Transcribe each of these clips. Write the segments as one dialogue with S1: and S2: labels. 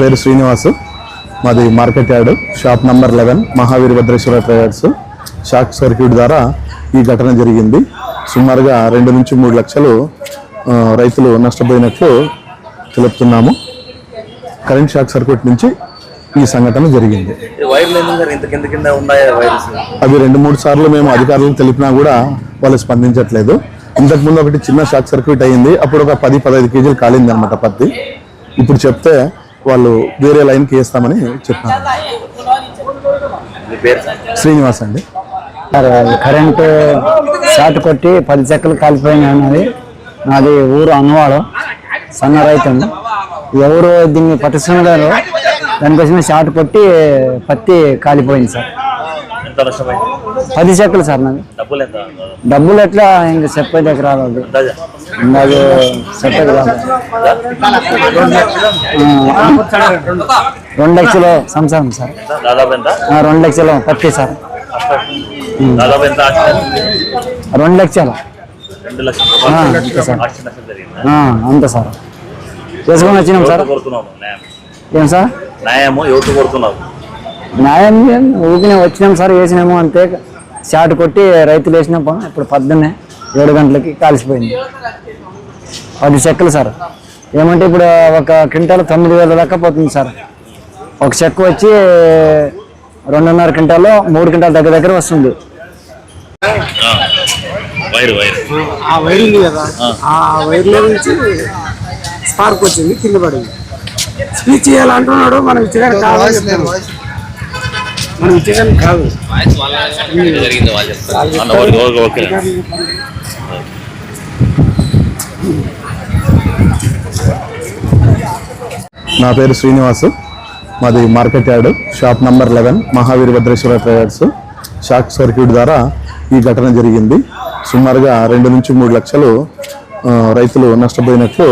S1: పేరు శ్రీనివాసు, మాది market yard, shop number 11, Mahavir Bhadreshwar traders. Shock circuit ద్వారా ఈ ఘటన జరిగింది. సుమారుగా 2 నుంచి 3 లక్షలు రైతులు నష్టపోయినట్లు తెలుపుతున్నాము. కరెంట్ షాక్ సర్క్యూట్ నుంచి ఈ సంఘటన జరిగింది. అవి 2-3 సార్లు మేము అధికారులకు తెలిపినా కూడా వాళ్ళు స్పందించట్లేదు. ఇంతకుముందు ఒకటి చిన్న షాక్ సర్క్యూట్ అయ్యింది, అప్పుడు ఒక 10-15 కేజీలు కాలింది అనమాట పత్తి. ఇప్పుడు చెప్తే వాళ్ళు వేరే లైన్కి వేస్తామని చెప్పారు. శ్రీనివాస్ అండి.
S2: కరెంటు షార్ట్ కొట్టి 10 చెక్కలు కాలిపోయినాయి అన్నది. నాది ఊరు అన్నవాడు, సన్న రైతు. ఎవరు దీన్ని పట్టిస్తున్నారు, దానికోసమే షార్ట్ కొట్టి పత్తి కాలిపోయింది సార్. 10 చెక్కలు సార్. నాది డబ్బులు ఎట్లా ఇంకా చెప్పేదాకా రాలేదు, నాకు చెప్పేది రాదు. 2 లక్షలు సంవత్సరం సార్. 2 లక్షలు పత్తి సార్. 2 లక్షలు అంత సార్. చేసుకొని వచ్చినాం సార్. ఏం సార్ న్యాయం ఊపిన వచ్చినాం సార్, వేసినాము అంతే. షార్ట్ కొట్టి రైతులు వేసినాం. ఇప్పుడు 7 గంటలకి కాల్చిపోయింది. 10 చెక్కలు సార్. ఏమంటే ఇప్పుడు ఒక క్వింటాల్ 9,000 దాకా పోతుంది సార్. ఒక చెక్క వచ్చి 2.5 క్వింటాలు 3 క్వింటాల్ దగ్గర వస్తుంది.
S3: ఆ వైర్ ఉంది కదా, ఆ వైర్లో నుంచి స్పార్క్ వచ్చింది, కింద పడింది. స్పీచ్ చేయాలంటున్నాడు, మనం ఇచ్చేదానికి కావాలి, మనం ఇచ్చేదానికి కాదు.
S1: నా పేరు శ్రీనివాసు, మాది market yard, shop number 11, Mahavir Bhadreshwar traders. Shock circuit ద్వారా ఈ ఘటన జరిగింది. సుమారుగా 2 నుంచి 3 లక్షలు రైతులు నష్టపోయినట్లు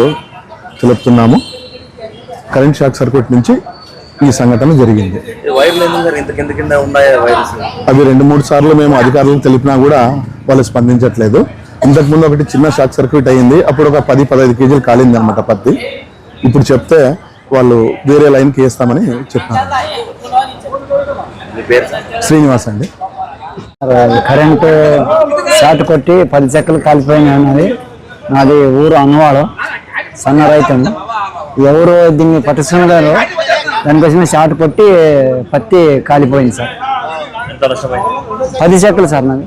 S1: తెలుపుతున్నాము. కరెంట్ షాక్ సర్క్యూట్ నుంచి ఈ సంఘటన జరిగింది. అవి 2-3 సార్లు మేము అధికారులకు తెలిపినా కూడా వాళ్ళు స్పందించట్లేదు. ఇంతకుముందు ఒకటి చిన్న షాక్ సర్క్యూట్ అయ్యింది, అప్పుడు ఒక 10-15 కేజీలు కాలింది అనమాట పత్తి. ఇప్పుడు చెప్తే వాళ్ళు వేరే లైన్కి వేస్తామని చెప్పారు. శ్రీనివాస్ అండి.
S2: కరెంటు షార్ట్ కొట్టి 10 చెక్కలు కాలిపోయినాయి అన్నది. నాది ఊరు అన్నవాడు, సన్న రైతు. ఎవరు దీన్ని పట్టిస్తున్నారు, దానికోసమే షార్ట్ కొట్టి పత్తి కాలిపోయింది సార్. 10 చెక్కలు సార్. నాది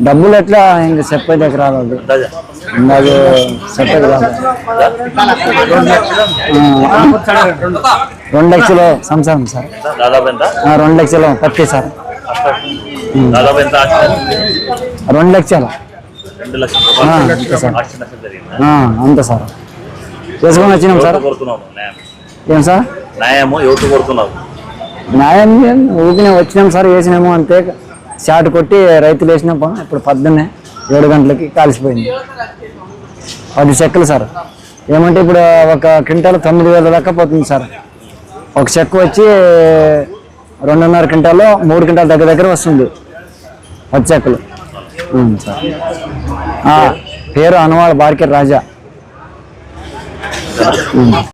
S2: డబ్బులు ఎట్లా ఇంకా చెప్పేదాకా రాలేదు, నాకు చెప్పేది రాదు. 2 లక్షలు సంవత్సరం సార్. 2 లక్షలు పత్తి సార్. 2 లక్షలు అంత సార్. చేసుకొని వచ్చినాం సార్. ఏం సార్ న్యాయం ఊపిన వచ్చినాం సార్, వేసినాము అంతే. షార్ట్ కొట్టి రైతులు వేసినాం. ఇప్పుడు 7 గంటలకి కాల్చిపోయింది. 10 చెక్కలు సార్. ఏమంటే ఇప్పుడు ఒక క్వింటాల్ 9,000 దాకా పోతుంది సార్. ఒక చెక్క వచ్చి 2.5 క్వింటాలు 3 క్వింటాల్ దగ్గర వస్తుంది. 10 చెక్కలు సార్. పేరు అనవాళ్ళ బార్కెట్ రాజా.